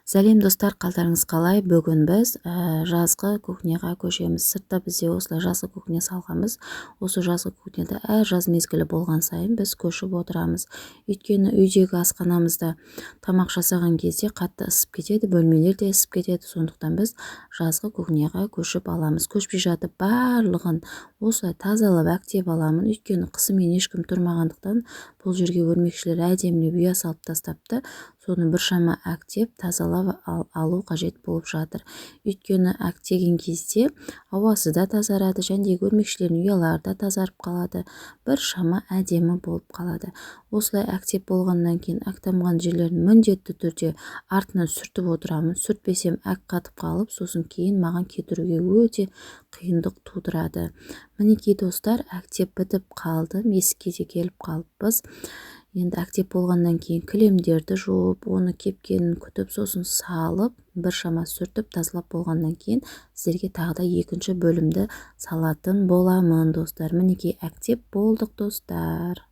Сәлем достар, қалдарыңыз қалай? Бүгін біз жазғы кухняға көшеміз. Сыртта бізде осылай жазғы кухня салғанбыз. Осы жазғы кухняда әр жаз мезгілі болған сайын біз көшіп отырамыз. Өйткені үйдегі асханамызда тамақ жасаған кезде қатты ысып кетеді, бөлмелер де ысып кетеді. Сондықтан біз жазғы кухняға көшіп аламыз. Көшпей жатып барлығын осылай тазалап әктеп аламын. Өйткені қысымен ешкім тұрмағандықтан бұл жерге өрмекшілер әдемілеп ұя салып тастапты. Соны біршама әктеп тазалап алу қажет болып жатыр. Өйткені әктеген кезде ауасы да тазарады, және өрмекшілердің ұялары да тазарып қалады, біршама әдемі болып қалады. Осылай әктеп болғаннан кейін әктамаған жерлерін міндетті түрде артынан сүртіп отырамын. Сүртпесем әк қатып қалып, сосын кейін маған кетіруге өте қиындық тудырады. Мінекей достар, әктеп бітіп қалды, есікке де келіп қалыппыз. Енді әктеп болғаннан кейін кілемдерді жуып, оны кепкенін күтіп, сосын салып, біршама сүртіп тазалап болғаннан кейін сіздерге тағы да екінші бөлімді салатын боламын достар. Мінекей әктеп болдық достар.